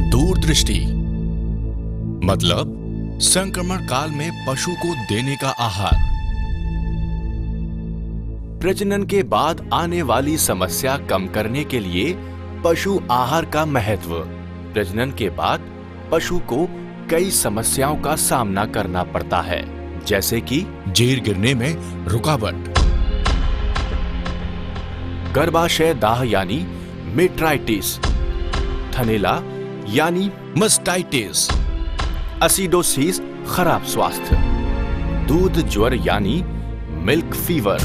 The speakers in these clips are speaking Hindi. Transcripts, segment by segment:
दूरदृष्टि मतलब संक्रमण काल में पशु को देने का आहार। प्रजनन के बाद आने वाली समस्या कम करने के लिए पशु आहार का महत्व। प्रजनन के बाद पशु को कई समस्याओं का सामना करना पड़ता है, जैसे कि जीर गिरने में रुकावट, गर्भाशय दाह यानी मेट्राइटिस, थनैला यानी मस्टाइटिस, एसिडोसिस खराब स्वास्थ्य, दूध ज्वर यानी मिल्क फीवर,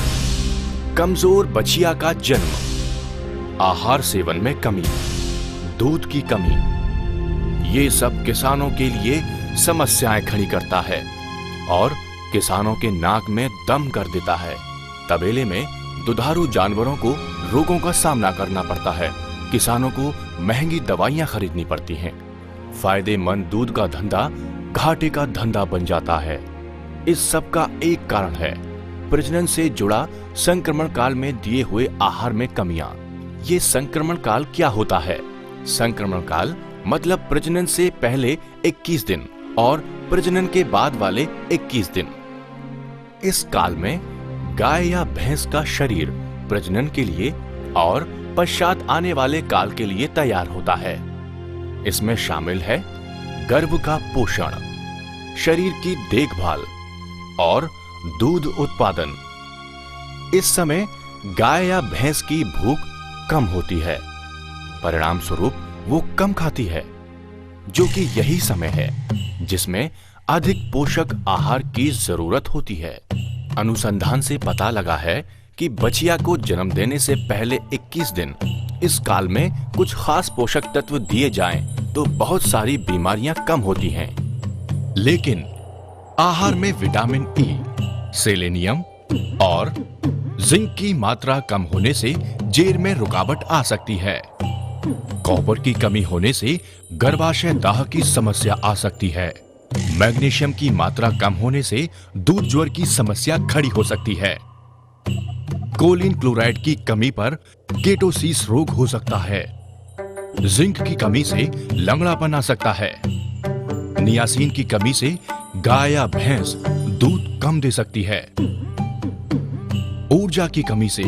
कमजोर बछिया का जन्म, आहार सेवन में कमी, दूध की कमी। ये सब किसानों के लिए समस्याएं खड़ी करता है और किसानों के नाक में दम कर देता है। तबेले में दुधारू जानवरों को रोगों का सामना करना पड़ता है। किसानों को महंगी दवाइयां खरीदनी पड़ती हैं। फायदेमंद दूध का धंधा घाटे का धंधा बन जाता है। इस सब का एक कारण है प्रजनन से जुड़ा संक्रमण काल में दिए हुए आहार में कमियां। ये संक्रमण काल क्या होता है? संक्रमण काल मतलब प्रजनन से पहले 21 दिन और प्रजनन के बाद वाले 21 दिन। इस काल में गाय या भैंस का शरीर प्रजनन के लिए और पश्चात आने वाले काल के लिए तैयार होता है। इसमें शामिल है गर्भ का पोषण, शरीर की देखभाल और दूध उत्पादन। इस समय गाय या भैंस की भूख कम होती है, परिणाम स्वरूप वो कम खाती है, जो कि यही समय है जिसमें अधिक पोषक आहार की जरूरत होती है। अनुसंधान से पता लगा है कि बछिया को जन्म देने से पहले 21 दिन इस काल में कुछ खास पोषक तत्व दिए जाएं तो बहुत सारी बीमारियां कम होती हैं। लेकिन आहार में विटामिन ई, सेलेनियम और जिंक की मात्रा कम होने से जीर में रुकावट आ सकती है। कॉपर की कमी होने से गर्भाशय दाह की समस्या आ सकती है। मैग्नीशियम की मात्रा कम होने से दूध ज्वर की समस्या खड़ी हो सकती है। कोलिन क्लोराइड की कमी पर केटोसिस रोग हो सकता है। जिंक की कमी से लंगड़ापन आ सकता है। नियासिन की कमी से गाय या भैंस दूध कम दे सकती है। ऊर्जा की कमी से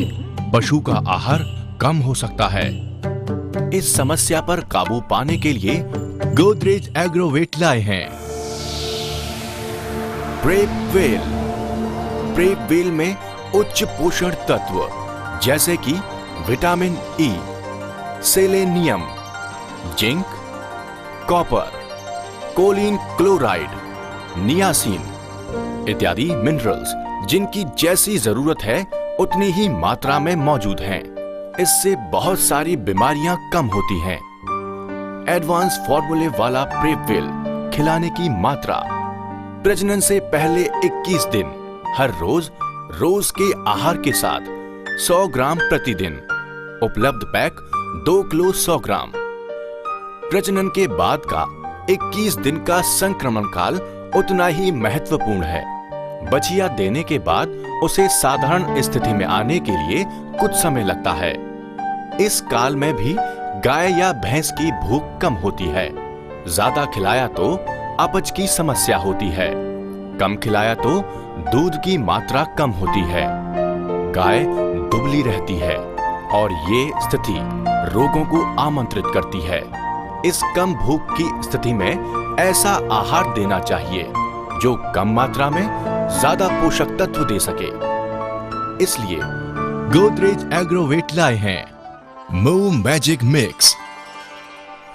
पशु का आहार कम हो सकता है। इस समस्या पर काबू पाने के लिए गोदरेज एग्रोवेट लाए हैं प्रेपवेल। प्रेपवेल में उच्च पोषण तत्व जैसे कि vitamin E, selenium, zinc, copper, choline chloride, niacin इत्यादि मिनरल्स जिनकी जैसी जरूरत है उतनी ही मात्रा में मौजूद हैं। इससे बहुत सारी बीमारियां कम होती हैं। एडवांस फॉर्मूले वाला प्रेपवेल खिलाने की मात्रा प्रजनन से पहले 21 दिन हर रोज के आहार के साथ 100 ग्राम प्रतिदिन। उपलब्ध पैक 2 किलो 100 ग्राम। प्रजनन के बाद का 21 दिन का संक्रमण काल उतना ही महत्वपूर्ण है। बछिया देने के बाद उसे साधारण स्थिति में आने के लिए कुछ समय लगता है। इस काल में भी गाय या भैंस की भूख कम होती है। ज्यादा खिलाया तो अपच की समस्या होती है, कम खिलाया तो दूध की मात्रा कम होती है। गाय दुबली रहती है और ये स्थिति रोगों को आमंत्रित करती है। इस कम भूख की स्थिति में ऐसा आहार देना चाहिए जो कम मात्रा में ज्यादा पोषक तत्व दे सके। इसलिए गोदरेज एग्रोवेट लाए हैं मूव मैजिक मिक्स,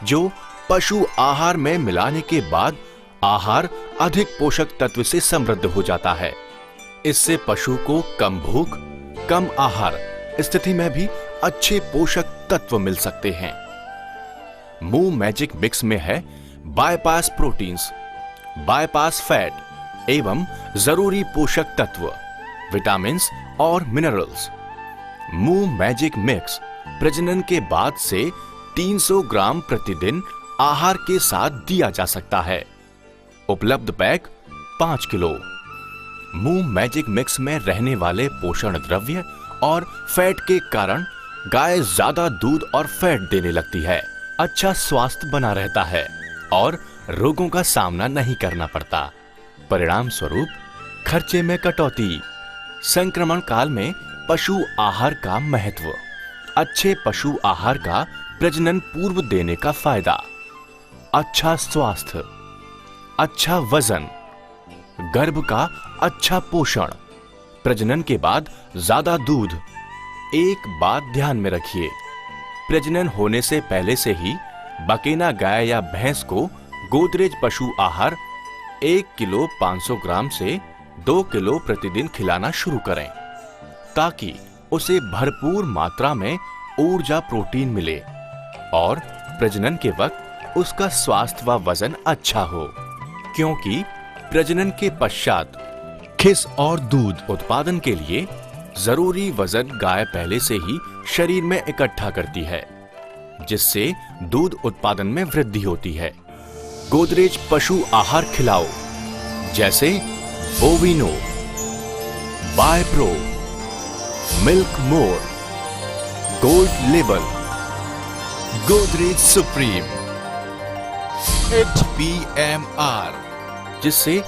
जो पशु आहार में मिलाने के बाद आहार अधिक पोषक तत्व से समृद्ध हो जाता है। इससे पशु को कम भूख, कम आहार स्थिति में भी अच्छे पोषक तत्व मिल सकते हैं। मूव मैजिक मिक्स में है बायपास प्रोटीन्स, बायपास फैट एवं जरूरी पोषक तत्व, विटामिन्स और मिनरल्स। मूव मैजिक मिक्स प्रजनन के बाद से 300 ग्राम प्रतिदिन आहार के साथ दिया जा सकता है। उपलब्ध pack 5 kilo. Move magic mix में रहने वाले पोषण द्रव्य और फैट के कारण गाय ज्यादा दूध और फैट देने लगती है। अच्छा स्वास्थ्य बना रहता है और रोगों का सामना नहीं करना पड़ता। परिणाम स्वरूप खर्चे में कटौती। संक्रमण काल में पशु आहार का महत्व। अच्छे पशु आहार का प्रजनन पूर्व देने का फायदा। अच्छा स्वास्थ्य, अच्छा वजन, गर्भ का अच्छा पोषण, प्रजनन के बाद ज्यादा दूध। एक बात ध्यान में रखिए, प्रजनन होने से पहले से ही बकेना गाय या भैंस को गोदरेज पशु आहार 1 किलो 500 ग्राम से 2 किलो प्रतिदिन खिलाना शुरू करें, ताकि उसे भरपूर मात्रा में ऊर्जा प्रोटीन मिले और प्रजनन के वक्त उसका स्वास्थ्य व वजन अच्छा हो। क्योंकि प्रजनन के पश्चात खिस और दूध उत्पादन के लिए जरूरी वजन गाय पहले से ही शरीर में इकट्ठा करती है, जिससे दूध उत्पादन में वृद्धि होती है। गोदरेज पशु आहार खिलाओ, जैसे Bovino, Bypro, Milk More, Gold Label, Godrej Supreme, HPMR, जिससे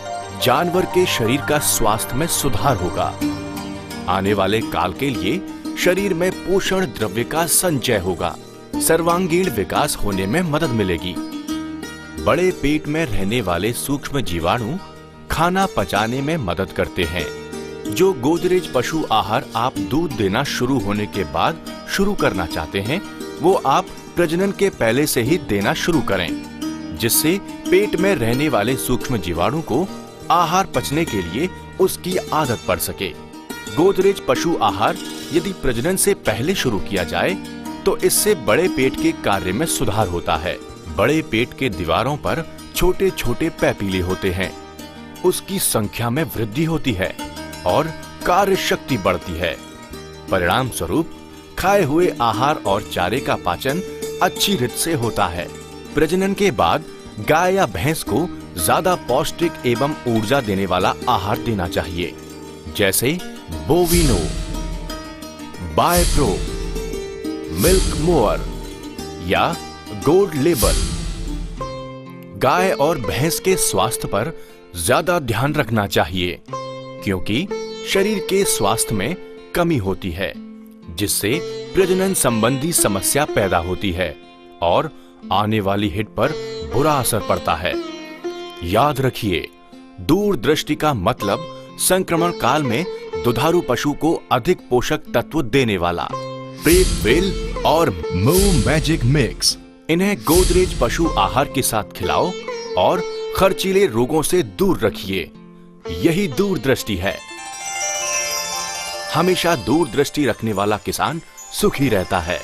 जानवर के शरीर का स्वास्थ्य में सुधार होगा। आने वाले काल के लिए शरीर में पोषण द्रव्य का संचय होगा। सर्वांगीण विकास होने में मदद मिलेगी। बड़े पेट में रहने वाले सूक्ष्म जीवाणु खाना पचाने में मदद करते हैं। जो गोदरेज पशु आहार आप दूध देना शुरू होने के बाद शुरू करना चाहते हैं, वो आप प्रजनन के पहले से ही देना शुरू करें, जिससे पेट में रहने वाले सूक्ष्म जीवाणु को आहार पचने के लिए उसकी आदत पड़ सके। गोदरेज पशु आहार यदि प्रजनन से पहले शुरू किया जाए तो इससे बड़े पेट के कार्य में सुधार होता है। बड़े पेट के दीवारों पर छोटे छोटे पैपीले होते हैं, उसकी संख्या में वृद्धि होती है और कार्य शक्ति बढ़ती है। परिणाम स्वरूप खाए हुए आहार और चारे का पाचन अच्छी रीत से होता है। प्रजनन के बाद गाय या भैंस को ज्यादा पौष्टिक एवं ऊर्जा देने वाला आहार देना चाहिए, जैसे बोविनो, बायप्रो, मिल्क मोअर या गोल्ड लेबल। गाय और भैंस के स्वास्थ्य पर ज्यादा ध्यान रखना चाहिए, क्योंकि शरीर के स्वास्थ्य में कमी होती है, जिससे प्रजनन संबंधी समस्या पैदा होती है और आने वाली हिट पर बुरा असर पड़ता है। याद रखिए, दूरदृष्टि का मतलब संक्रमण काल में दुधारू पशु को अधिक पोषक तत्व देने वाला। प्रेपविल और मूव मैजिक मिक्स, इन्हें गोदरेज पशु आहार के साथ खिलाओ और खर्चीले रोगों से दूर रखिए। यही दूरदृष्टि है। हमेशा दूरदृष्टि रखने वाला किसान सुखी रहता है।